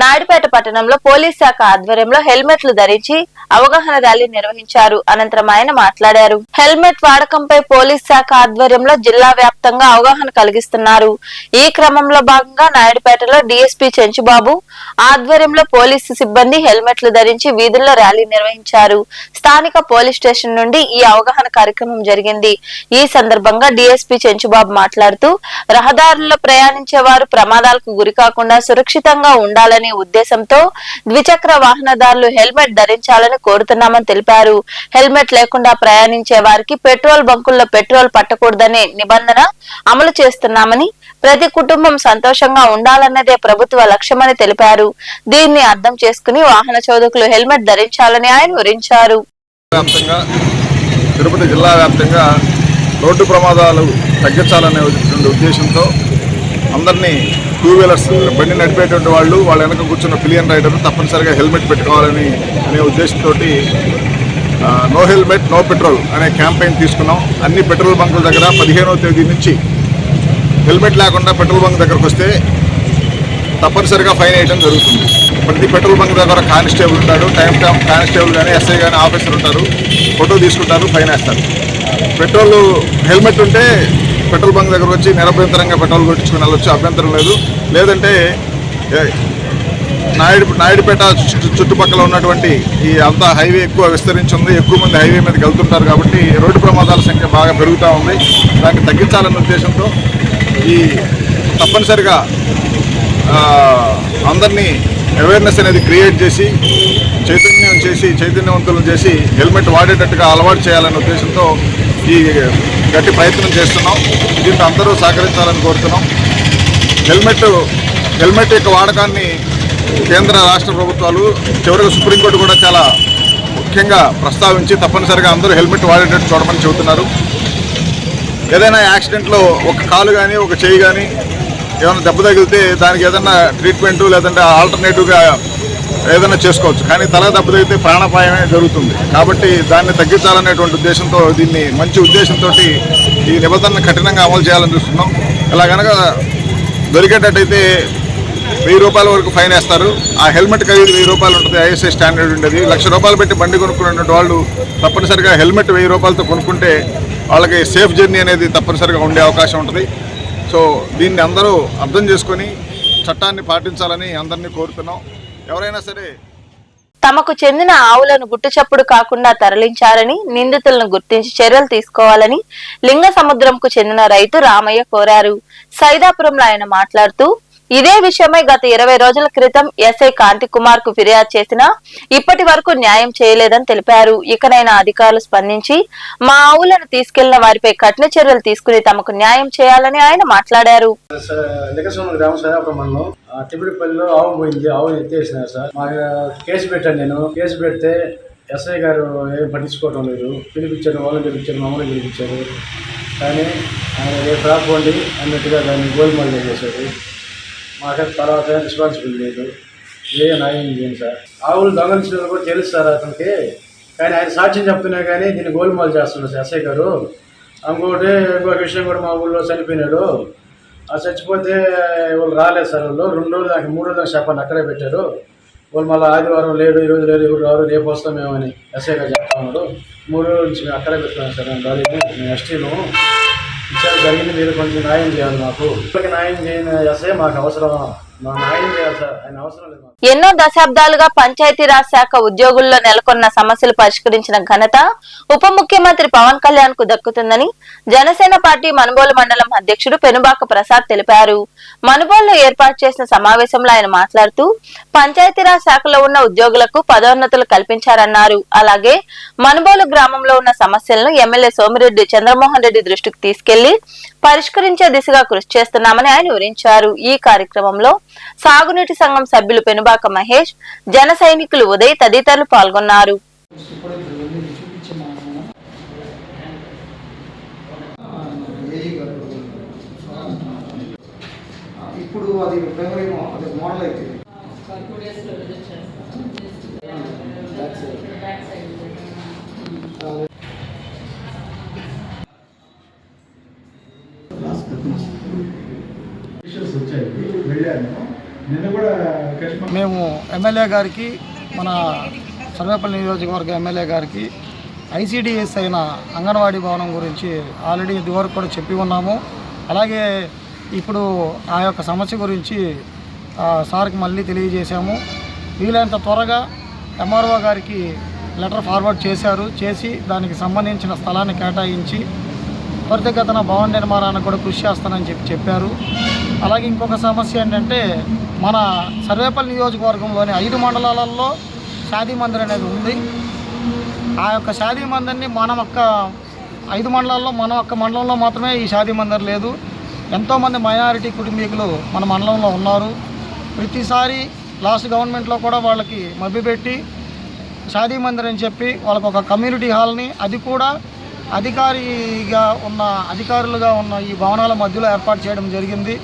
నాయుడుపేట పట్టణంలో పోలీస్ శాఖ ఆధ్వర్యంలో హెల్మెట్లు ధరించి అవగాహన ర్యాలీ నిర్వహించారు. అనంతరం ఆయన మాట్లాడారు. హెల్మెట్ వాడకంపై పోలీస్ శాఖ ఆధ్వర్యంలో జిల్లా వ్యాప్తంగా అవగాహన కలిగిస్తున్నారు. ఈ క్రమంలో భాగంగా నాయుడుపేటలో డీఎస్పీ చెంచుబాబు ఆధ్వర్యంలో పోలీసు సిబ్బంది హెల్మెట్లు ధరించి వీధుల్లో ర్యాలీ నిర్వహించారు. స్థానిక పోలీస్ స్టేషన్ నుండి ఈ అవగాహన కార్యక్రమం జరిగింది. ఈ సందర్భంగా డీఎస్పీ చెంచుబాబు మాట్లాడుతూ రహదారుల్లో ప్రయాణించే వారు ప్రమాదాలకు గురికాకుండా సురక్షితంగా ఉండాలనే ఉద్దేశంతో ద్విచక్ర వాహనదారులు హెల్మెట్ ధరించాలని కోరుతున్నామని తెలిపారు. హెల్మెట్ లేకుండా ప్రయాణించే వారికి పెట్రోల్ బంకుల్లో పెట్రోల్ పట్టకూడదనే నిబంధన అమలు చేస్తున్నామని, ప్రతి కుటుంబం సంతోషంగా ఉండాలన్నదే ప్రభుత్వ లక్ష్యమని తెలిపారు. దీన్ని అర్థం చేసుకుని వాహన చోదకులు హెల్మెట్ ధరించాలని ఆయన వివరించారు. తిరుపతి జిల్లా వ్యాప్తంగా రోడ్డు ప్రమాదాలు తగ్గించాలనే ఉద్దేశంతో అందరినీ టూ వీలర్స్ బండి నడిపేటువంటి వాళ్ళు వాళ్ళ వెనక కూర్చున్న పిలియన్ రైడర్ తప్పనిసరిగా హెల్మెట్ పెట్టుకోవాలని అనే ఉద్దేశంతో నో హెల్మెట్ నో పెట్రోల్ అనే క్యాంపెయిన్ తీసుకున్నాం. అన్ని పెట్రోల్ బంకుల దగ్గర 15వ తేదీ నుంచి హెల్మెట్ లేకుండా పెట్రోల్ బంక్ దగ్గరకు వస్తే తప్పనిసరిగా ఫైన్ వేయడం జరుగుతుంది. ప్రతి పెట్రోల్ బంక్ దగ్గర కానిస్టేబుల్ ఉంటాడు, టైం కానిస్టేబుల్ కానీ ఎస్ఐ కానీ ఆఫీసర్ ఉంటారు, ఫోటో తీసుకుంటారు, ఫైన్ వేస్తారు. పెట్రోల్ హెల్మెట్ ఉంటే పెట్రోల్ బంక్ దగ్గర వచ్చి నిరభ్యంతరంగా పెట్రోల్ కొట్టించుకుని వెళ్ళొచ్చు, అభ్యంతరం లేదు. లేదంటే నాయుడుపేట చుట్టుపక్కల ఉన్నటువంటి ఈ అంతా హైవే ఎక్కువ విస్తరించి ఉంది, ఎక్కువ మంది హైవే మీదకి వెళ్తుంటారు కాబట్టి రోడ్డు ప్రమాదాల సంఖ్య బాగా పెరుగుతూ ఉంది. దాన్ని తగ్గించాలన్న ఉద్దేశంతో ఈ తప్పనిసరిగా అందరినీ అవేర్నెస్ అనేది క్రియేట్ చేసి చైతన్యవంతులను చేసి హెల్మెట్ వాడేటట్టుగా అలవాటు చేయాలనే ఉద్దేశంతో ఈ గట్టి ప్రయత్నం చేస్తున్నాం. దీంతో అందరూ సహకరించాలని కోరుతున్నాం. హెల్మెట్ యొక్క వాడకాన్ని కేంద్ర రాష్ట్ర ప్రభుత్వాలు చివరికి సుప్రీంకోర్టు కూడా చాలా ముఖ్యంగా ప్రస్తావించి తప్పనిసరిగా అందరూ హెల్మెట్ వాడేటట్టు చూడమని చెబుతున్నారు. ఏదైనా యాక్సిడెంట్లో ఒక కాలు కానీ ఒక చేయి కానీ ఏమైనా దెబ్బ తగిలితే దానికి ఏదైనా ట్రీట్మెంట్ లేదంటే ఆల్టర్నేటివ్గా ఏదైనా చేసుకోవచ్చు. కానీ తల దెబ్బ తగిలితే ప్రాణాపాయమే జరుగుతుంది. కాబట్టి దాన్ని తగ్గించాలనేటువంటి ఉద్దేశంతో దీన్ని మంచి ఉద్దేశంతో ఈ నిబంధనను కఠినంగా అమలు చేయాలని చూస్తున్నాం. ఇలా కనుక దొరికేటట్టయితే 1000 రూపాయల వరకు ఫైన్ వేస్తారు. ఆ హెల్మెట్ ఖరీదు 1000 రూపాయలు ఉంటుంది, ఐఎస్ఐ స్టాండర్డ్ ఉండేది. 1,00,000 రూపాయలు పెట్టి బండి కొనుక్కున్నటువంటి వాళ్ళు తప్పనిసరిగా హెల్మెట్ 1000 రూపాయలతో కొనుక్కుంటే వాళ్ళకి సేఫ్ జర్నీ అనేది తప్పనిసరిగా ఉండే అవకాశం ఉంటుంది. సో దీన్ని అందరూ అర్థం చేసుకొని చట్టాన్ని పాటించాలని అందరినీ కోరుతున్నాం. ఎవరైనా సరే తమకు చెందిన ఆవులను గుట్టుచప్పుడు కాకుండా తరలించారని, నిందితులను గుర్తించి చర్యలు తీసుకోవాలని లింగసముద్రంకు చెందిన రైతు రామయ్య కోరారు. సైదాపురంలో ఆయన మాట్లాడుతూ ఇదే విషయమై గత 20 రోజుల క్రితం ఎస్ఐ కాంతి కుమార్ కు ఫిర్యాదు చేసినా ఇప్పటి వరకు న్యాయం చేయలేదని తెలిపారు. ఇకనైనా అధికారులు స్పందించి మా ఆవులను తీసుకెళ్లిన వారిపై కఠిన చర్యలు తీసుకుని తమకు న్యాయం చేయాలని ఆయన మాట్లాడారు. తిబిడిపల్లిలో ఆవు పోయింది, ఆవుని ఎత్తేసినారు సార్. మాకు కేసు పెట్టాను, నేను కేసు పెడితే ఎస్ఐ గారు ఏం పట్టించుకోవడం లేదు. పిలిపించారు, వాళ్ళని పిలిపించారు, మమ్మల్ని పిలిపించారు. కానీ ఆయన రేపు రాకపోండి అన్నట్టుగా దాన్ని గోల్మాల్ చేశారు. మాకు తర్వాత రెస్పాన్సిబిలిటీ లేదు. ఏ న్యాయం చేయండి సార్. ఆవులు దొంగలించడం కూడా తెలుసు సార్ అతనికి. కానీ ఆయన సాక్ష్యం చెప్తున్నా కానీ దీన్ని గోల్మాల్ చేస్తున్నారు సార్ ఎస్ఐ గారు. ఇంకొక విషయం కూడా మా ఊళ్ళో చనిపోయినాడు. ఆ చచ్చిపోతే వాళ్ళు రాలేదు సార్. వాళ్ళు 2 రోజులు దాకా 3 రోజులు దాకా చెప్పండి అక్కడే పెట్టారు. వాళ్ళు మళ్ళీ ఆదివారం లేడు, ఈరోజు లేడు, ఇప్పుడు రాదు, రేపు వస్తామేమని ఎస్ఐ గారు చెప్తా ఉన్నాడు. 3 రోజుల నుంచి మేము అక్కడే పెట్టుకున్నాం సార్. మేము ఎస్టీను విచారణ జరిగింది, మీరు కొంచెం న్యాయం చేయాలి. మాకు ఇప్పటికీ న్యాయం చేయని ఎస్ఐ మాకు అవసరం, మాకు న్యాయం చేయాలి సార్. ఆయన అవసరం లేదు. ఎన్నో దశాబ్దాలుగా పంచాయతీరాజ్ శాఖ ఉద్యోగుల్లో నెలకొన్న సమస్యలు పరిష్కరించిన ఘనత ఉప ముఖ్యమంత్రి పవన్ కళ్యాణ్ కు దక్కుతుందని జనసేన పార్టీ మనుబోలు మండలం అధ్యక్షుడు పెనుబాక ప్రసాద్ తెలిపారు. మనుబోలులో ఏర్పాటు చేసిన సమావేశంలో ఆయన మాట్లాడుతూ పంచాయతీరాజ్ శాఖలో ఉన్న ఉద్యోగులకు పదోన్నతులు కల్పించారన్నారు. అలాగే మనుబోలు గ్రామంలో ఉన్న సమస్యలను ఎమ్మెల్యే సోమిరెడ్డి చంద్రమోహన్ రెడ్డి దృష్టికి తీసుకెళ్లి పరిష్కరించే దిశగా కృషి చేస్తున్నామని ఆయన వివరించారు. ఈ కార్యక్రమంలో సాగునీటి సంఘం సభ్యులు పెనుబాక మహేష్, జన సైనికులు ఉదయ్ తదితరులు పాల్గొన్నారు. ఇప్పుడు అది మోడల్ అయితే మేము ఎమ్మెల్యే గారికి, మన సర్వేపల్లి నియోజకవర్గ ఎమ్మెల్యే గారికి ఐసిడిఎస్ అయిన అంగన్వాడీ భవనం గురించి ఆల్రెడీ ఇదివరకు కూడా చెప్పి ఉన్నాము. అలాగే ఇప్పుడు ఆ యొక్క సమస్య గురించి సార్కి మళ్ళీ తెలియజేశాము. వీలైనంత త్వరగా ఎంఆర్ఓ గారికి లెటర్ ఫార్వర్డ్ చేసి దానికి సంబంధించిన స్థలాన్ని కేటాయించి త్వరితగతిన భవన నిర్మాణానికి కూడా కృషి చేస్తానని చెప్పారు. అలాగే ఇంకొక సమస్య ఏంటంటే మన సర్వేపల్లి నియోజకవర్గంలోని 5 మండలాలలో షాదీ మందిర్ అనేది ఉంది. ఆ యొక్క షాదీ మందిర్ని మనం 5 మండలాల్లో మన ఒక్క మండలంలో మాత్రమే ఈ షాదీ మందిర్ లేదు. ఎంతోమంది మైనారిటీ కుటుంబీకులు మన మండలంలో ఉన్నారు. ప్రతిసారి లాస్ట్ గవర్నమెంట్లో కూడా వాళ్ళకి మభ్యపెట్టి షాదీ మందిర్ అని చెప్పి వాళ్ళకు ఒక కమ్యూనిటీ హాల్ని, అది కూడా అధికారులుగా ఉన్న ఈ భవనాల మధ్యలో ఏర్పాటు చేయడం జరిగింది.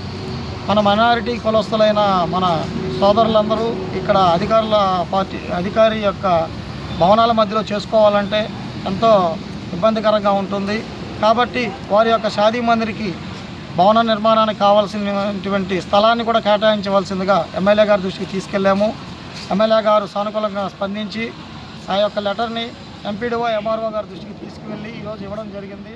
మన మైనారిటీ కులస్తులైన మన సోదరులందరూ ఇక్కడ అధికారి యొక్క భవనాల మధ్యలో చేసుకోవాలంటే ఎంతో ఇబ్బందికరంగా ఉంటుంది. కాబట్టి వారి యొక్క షాదీ మందిరికి భవన నిర్మాణానికి కావాల్సినటువంటి స్థలాన్ని కూడా కేటాయించవలసిందిగా ఎమ్మెల్యే గారి దృష్టికి తీసుకెళ్లాము. ఎమ్మెల్యే గారు సానుకూలంగా స్పందించి ఆ యొక్క లెటర్ని ఎంపీడీఓ ఎంఆర్ఓ గారి దృష్టికి తీసుకువెళ్ళి ఈరోజు ఇవ్వడం జరిగింది.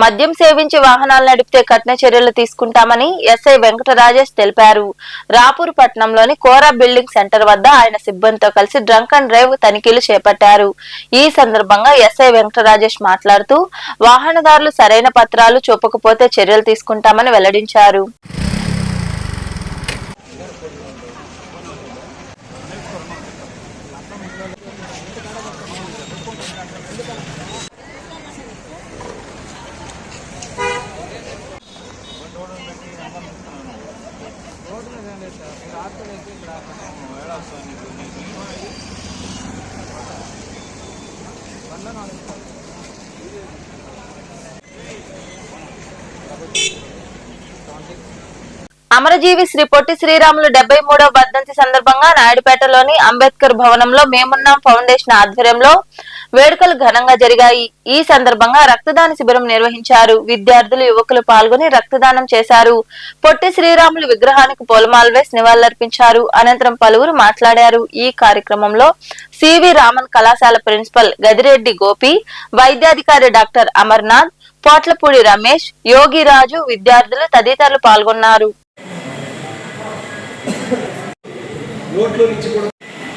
మద్యం సేవించి వాహనాలు నడిపితే కఠిన చర్యలు తీసుకుంటామని ఎస్ఐ వెంకట రాజేష్ తెలిపారు. రాపూర్ పట్టణంలోని కోరా బిల్డింగ్ సెంటర్ వద్ద ఆయన సిబ్బందితో కలిసి డ్రంక్ అండ్ డ్రైవ్ తనిఖీలు చేపట్టారు. ఈ సందర్భంగా ఎస్ఐ వెంకట రాజేష్ మాట్లాడుతూ వాహనదారులు సరైన పత్రాలు చూపకపోతే చర్యలు తీసుకుంటామని వెల్లడించారు. అమరజీవి శ్రీ పొట్టి శ్రీరాములు 73వ వర్ధంతి సందర్భంగా నాయుడుపేటలోని అంబేద్కర్ భవనంలో మేమున్నాం ఫౌండేషన్ ఆధ్వర్యంలో వేడుకలు ఘనంగా జరిగాయి. ఈ సందర్భంగా రక్తదాన శిబిరం నిర్వహించారు. విద్యార్థులు, యువకులు పాల్గొని రక్తదానం చేశారు. పొట్టి శ్రీరాములు విగ్రహానికి పూలమాల వేసి నివాళులర్పించారు. అనంతరం పలువురు మాట్లాడారు. ఈ కార్యక్రమంలో సివి రామన్ కళాశాల ప్రిన్సిపల్ గదిరెడ్డి గోపి, వైద్యాధికారి డాక్టర్ అమర్నాథ్, పోట్లపూడి రమేష్, యోగిరాజు, విద్యార్థులు తదితరులు పాల్గొన్నారు.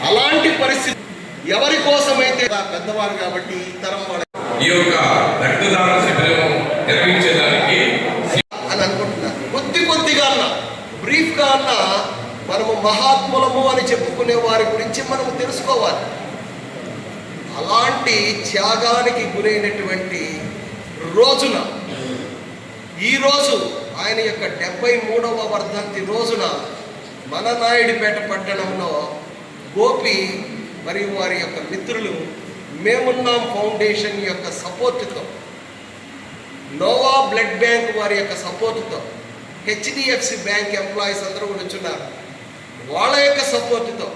అలాంటి పరిస్థితి ఎవరి కోసమైతే పెద్దవారు కాబట్టి ఈ తరం ఈ యొక్క రక్తదాన శిబిరం నిర్వహించడానికి అని అనుకుంటున్నారు. కొద్దిగా కొద్దిగా అన్న మనము మహాత్ములము అని చెప్పుకునే వారి గురించి మనము తెలుసుకోవాలి. అలాంటి త్యాగానికి గురైనటువంటి రోజున ఈరోజు ఆయన యొక్క 73వ వర్ధంతి రోజున మన నాయుడుపేట పట్టణంలో గోపి మరియు వారి యొక్క మిత్రులు మేమున్నాం ఫౌండేషన్ యొక్క సపోర్టుతో, నోవా బ్లడ్ బ్యాంక్ వారి యొక్క సపోర్టుతో, హెచ్డిఎఫ్సి బ్యాంక్ ఎంప్లాయీస్ అందరూ కూడా వచ్చున్నారు, వాళ్ళ యొక్క సపోర్టుతో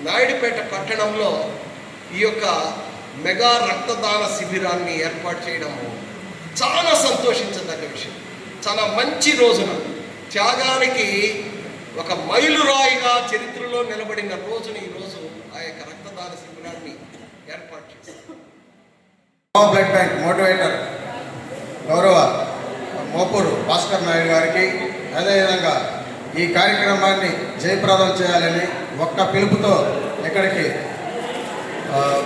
నాయుడుపేట పట్టణంలో ఈ యొక్క మెగా రక్తదాన శిబిరాన్ని ఏర్పాటు చేయడము చాలా సంతోషించదగ్గ విషయం. చాలా మంచి రోజున త్యాగానికి ఒక మైలురాయిగా చరిత్రలో నిలబడిన రోజున ఈరోజు ఆ యొక్క రక్తదాన శిబిరాన్ని ఏర్పాటు చేశారు. బ్లడ్ బ్యాంక్ మోటివేటర్ గౌరవ మోపూరు భాస్కర్ నాయుడు గారికి, అదేవిధంగా ఈ కార్యక్రమాన్ని జయప్రదం చేయాలని ఒక్క పిలుపుతో ఇక్కడికి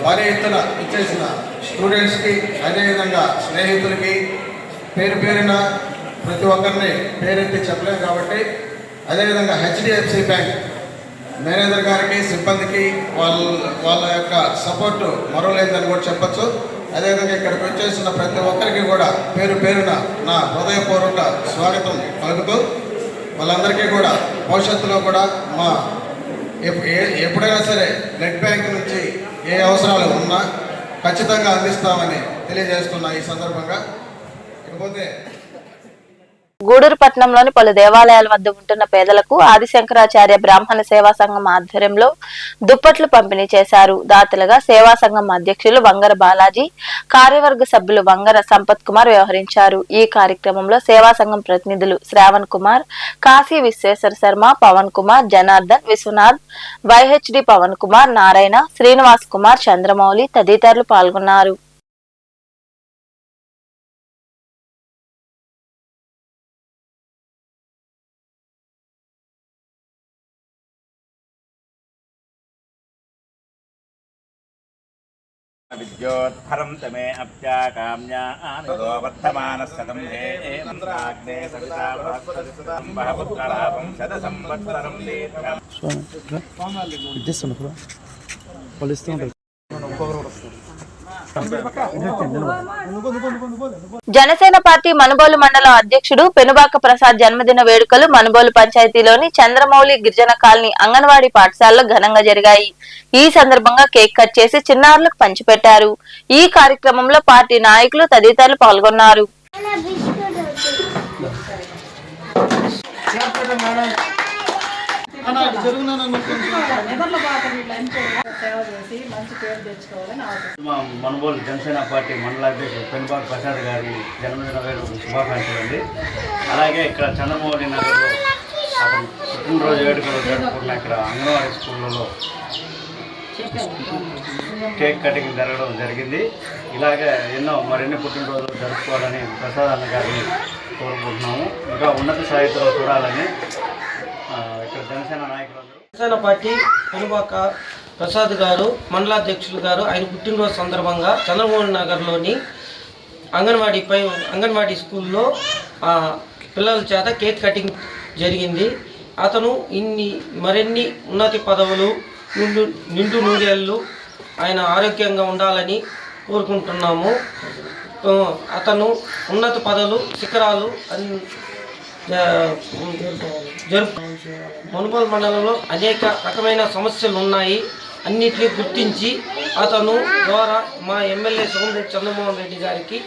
భారీ ఎత్తున ఇచ్చేసిన స్టూడెంట్స్కి, అదేవిధంగా స్నేహితులకి పేరు పేరున ప్రతి ఒక్కరిని పేరెత్తి చెప్పలేము కాబట్టి, అదేవిధంగా హెచ్డిఎఫ్సి బ్యాంక్ మేనేజర్ గారికి, సిబ్బందికి వాళ్ళ యొక్క సపోర్టు మరోలేదని కూడా చెప్పచ్చు. అదేవిధంగా ఇక్కడికి వచ్చేసిన ప్రతి ఒక్కరికి కూడా పేరు పేరున నా హృదయపూర్వక స్వాగతం పలుకుతూ, వాళ్ళందరికీ కూడా భవిష్యత్తులో కూడా మా ఎప్పుడైనా సరే బ్లడ్ బ్యాంక్ నుంచి ఏ అవసరాలు ఉన్నా ఖచ్చితంగా అందిస్తామని తెలియజేస్తున్నా ఈ సందర్భంగా. ఇకపోతే గూడూరు పట్టణంలోని పలు దేవాలయాల వద్ద ఉంటున్న పేదలకు ఆదిశంకరాచార్య బ్రాహ్మణ సేవా సంఘం ఆధ్వర్యంలో దుప్పట్లు పంపిణీ చేశారు. దాతలుగా సేవా సంఘం అధ్యక్షులు వంగర బాలాజీ, కార్యవర్గ సభ్యులు వంగర సంపత్ కుమార్ వ్యవహరించారు. ఈ కార్యక్రమంలో సేవా సంఘం ప్రతినిధులు శ్రావణ్ కుమార్, కాశీ విశ్వేశ్వర శర్మ, పవన్ కుమార్, జనార్దన్, విశ్వనాథ్, వైహెచ్డి పవన్ కుమార్, నారాయణ, శ్రీనివాస్ కుమార్, చంద్రమౌళి తదితరులు పాల్గొన్నారు. విద్యోద్ధరం తమే అప్యాకామ్యా ఆనదో వర్ధమానస్సతం హే మంత్రాగ్నే సవితా బృహస్పతిసుతం బహపుత్రలాభం శత సంవత్సరం దీర్ఘం. జనసేన పార్టీ మనుబోలు మండలం అధ్యక్షుడు పెనుబాక ప్రసాద్ జన్మదిన వేడుకలు మనుబోలు పంచాయతీలోని చంద్రమౌళి గిరిజన కాలనీ అంగన్వాడీ పాఠశాలలో ఘనంగా జరిగాయి. ఈ సందర్భంగా కేక్ కట్ చేసి చిన్నారులకు పంచిపెట్టారు. ఈ కార్యక్రమంలో పార్టీ నాయకులు తదితరులు పాల్గొన్నారు. మనుబోలు జనసేన పార్టీ మండల అధ్యక్షుడు పెనుబాక ప్రసాద్ గారి జన్మదిన వేడుకలు శుభాకాంక్షలు అండి. అలాగే ఇక్కడ చంద్రమౌళి నగర్లో అతను పుట్టినరోజు వేడుకలు జరుపుకున్న ఇక్కడ అంగన్వాడీ స్కూళ్ళలో కేక్ కటింగ్ జరగడం జరిగింది. ఇలాగే మరిన్ని పుట్టినరోజులు జరుపుకోవాలని ప్రసాద్ అన్న గారిని కోరుకుంటున్నాము. ఇంకా ఉన్నత స్థాయిలో చూడాలని ఇక్కడ జనసేన నాయకులు, జనసేన పార్టీ పెనుబాక ప్రసాద్ గారు మండలాధ్యక్షులు గారు ఆయన పుట్టినరోజు సందర్భంగా చంద్రమౌళి నగర్లోని అంగన్వాడీ స్కూల్లో పిల్లల చేత కేక్ కటింగ్ జరిగింది. అతను మరిన్ని ఉన్నత పదవులు, నిండు నూరేళ్ళు ఆయన ఆరోగ్యంగా ఉండాలని కోరుకుంటున్నాము. అతను ఉన్నత పదవులు, శిఖరాలు మనుబోలు మండలంలో అనేక రకమైన సమస్యలు ఉన్నాయి. అన్నిటినీ గుర్తించి అతను ద్వారా మా ఎమ్మెల్యే సోమిరెడ్డి చంద్రమోహన్ రెడ్డి గారికి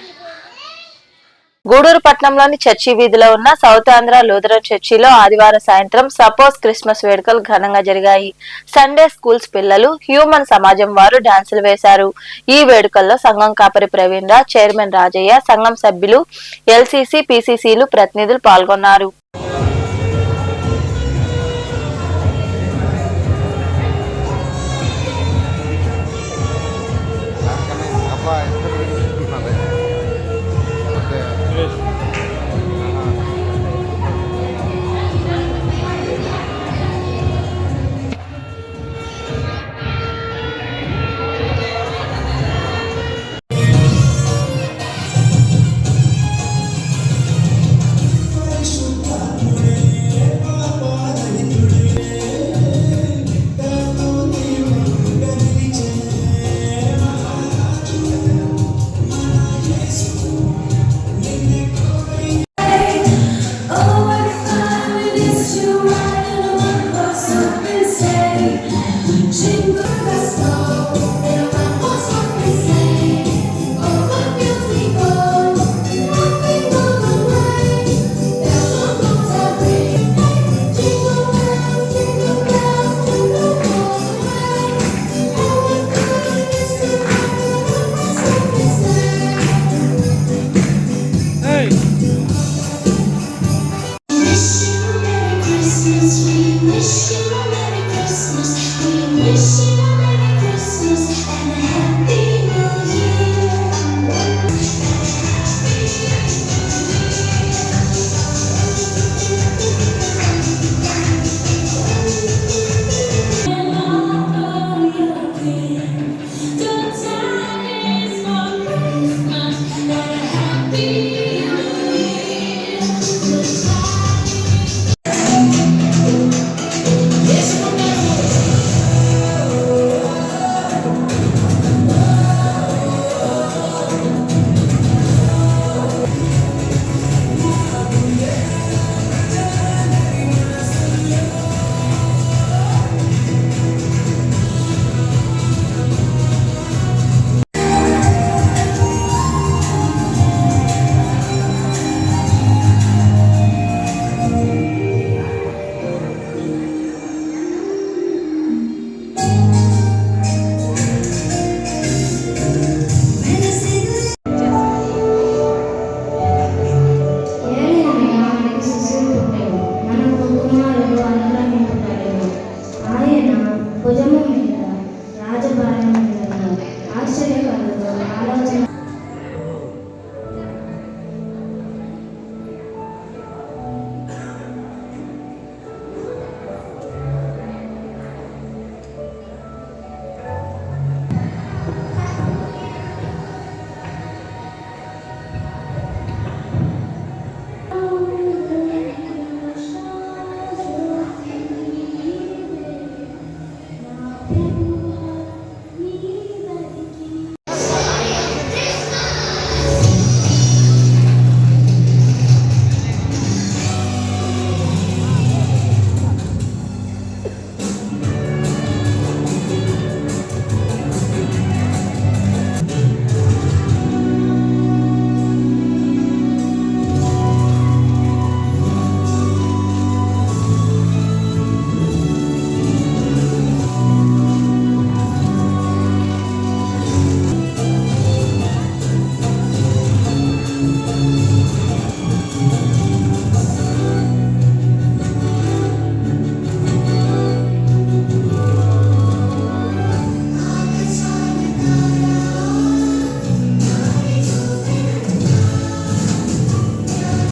గూడూరు పట్టణంలోని చర్చి వీధిలో ఉన్న సౌత్ ఆంధ్ర లూథరన్ చర్చిలో ఆదివారం సాయంత్రం సపోజ్ క్రిస్మస్ వేడుకలు ఘనంగా జరిగాయి. సండే స్కూల్స్ పిల్లలు, హ్యూమన్ సమాజం వారు డాన్సులు వేశారు. ఈ వేడుకల్లో సంఘం కాపరి ప్రవీణ్ రాజ్, చైర్మన్ రాజయ్య, సంఘం సభ్యులు, ఎల్సీసీ, పీసీసీలు ప్రతినిధులు పాల్గొన్నారు.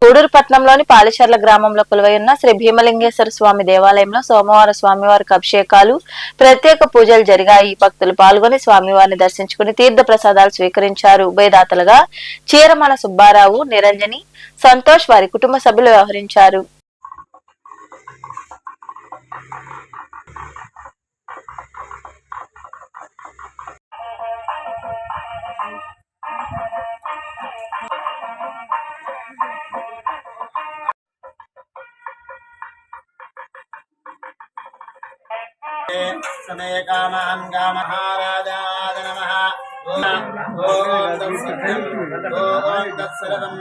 గూడూరు పట్టణంలోని పాలిచర్ల గ్రామంలో కొలువై ఉన్న శ్రీ భీమలింగేశ్వర స్వామి దేవాలయంలో సోమవారం స్వామివారికి అభిషేకాలు ప్రత్యేక పూజలు జరిగాయి. భక్తులు పాల్గొని స్వామివారిని దర్శించుకుని తీర్థ ప్రసాదాలు స్వీకరించారు. ఉభయదాతలుగా చీరమల సుబ్బారావు, నిరంజని, సంతోష్ వారి కుటుంబ సభ్యులు వ్యవహరించారు. सदे कामान् कामहाराजाय नमः। ओम तत्सर्वं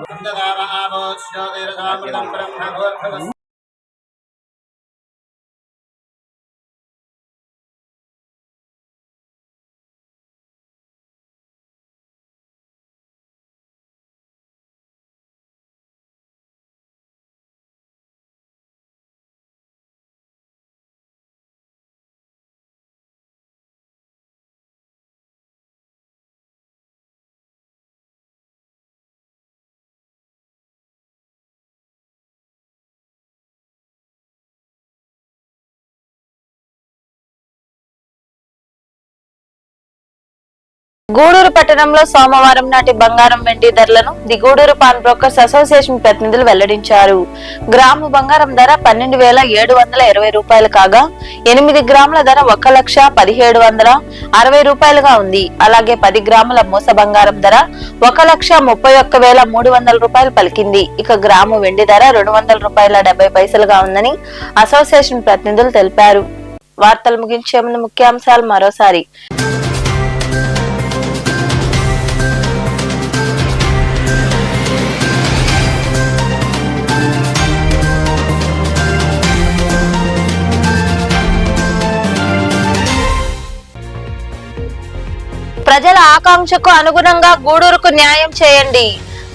वन्ददामहावोश्योतिरसामृतं ब्रह्मभूर्भुवः। గూడూరు పట్టణంలో సోమవారం నాటి బంగారం వెండి ధరలను the Gudur pan brokers association ప్రతినిధులు వెల్లడించారు. గ్రాము బంగారం ధర 12,720 రూపాయలు కాగా 8 గ్రాముల ధర 1,17,60 రూపాయలుగా ఉంది. అలాగే 10 గ్రాముల మూస బంగారం ధర 1,31,300 రూపాయలు పలికింది. ఇక గ్రాము వెండి ధర 200 రూపాయల 70 పైసలుగా ఉందని అసోసియేషన్ ప్రతినిధులు తెలిపారు. వార్తలు ముగించే ముందు ముఖ్యాంశాలు మరోసారి. ప్రజల ఆకాంక్షకు అనుగుణంగా గూడూరుకు న్యాయం చేయండి.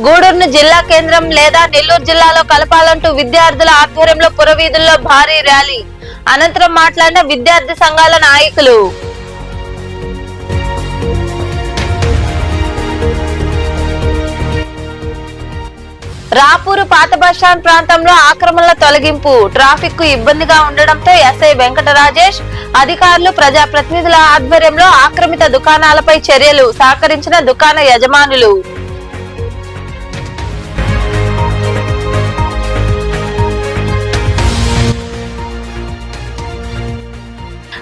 గూడూరును జిల్లా కేంద్రం లేదా నెల్లూరు జిల్లాలో కలపాలంటూ విద్యార్థుల ఆధ్వర్యంలో పురవీధుల్లో భారీ ర్యాలీ అనంతరం మాట్లాడిన విద్యార్థి సంఘాల నాయకులు. రాపూరు పాత బస్టాండ్ ప్రాంతంలో ఆక్రమణల తొలగింపు ట్రాఫిక్ కు ఇబ్బందిగా ఉండడంతో ఎస్ఐ వెంకట రాజేష్ అధికారులు ప్రజాప్రతినిధుల ఆధ్వర్యంలో ఆక్రమిత దుకాణాలపై చర్యలు సహకరించిన దుకాణ యజమానులు.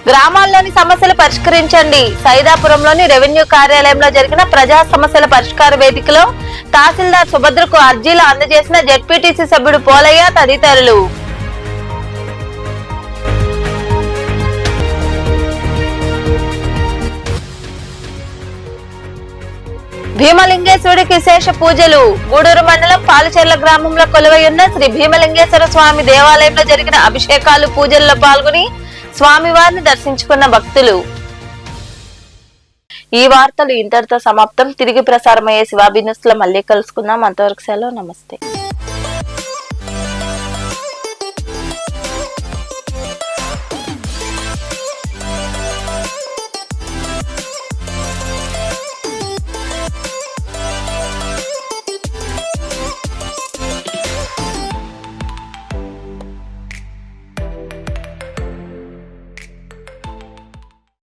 గ్రామాల్లోని సమస్యలు పరిష్కరించండి. సైదాపురంలోని రెవెన్యూ కార్యాలయంలో జరిగిన ప్రజా సమస్యల పరిష్కార వేదికలో తహసీల్దార్ సుభద్రకు అర్జీలు అందజేసిన జెడ్పీటీసీ సభ్యుడు పోలయ్య తదితరులు. భీమలింగేశ్వరుడికి విశేష పూజలు. గూడూరు మండలం పాలచెర్ల గ్రామంలో కొలువై ఉన్న శ్రీ భీమలింగేశ్వర స్వామి దేవాలయంలో జరిగిన అభిషేకాలు పూజల్లో పాల్గొని స్వామివారిని దర్శించుకున్న భక్తులు. ఈ వార్తలు ఇంతటితో సమాప్తం. తిరిగి ప్రసారమయ్యే శివాబి న్యూస్ లో మళ్ళీ కలుసుకుందాం. అంతవరకు సెలవు. నమస్తే.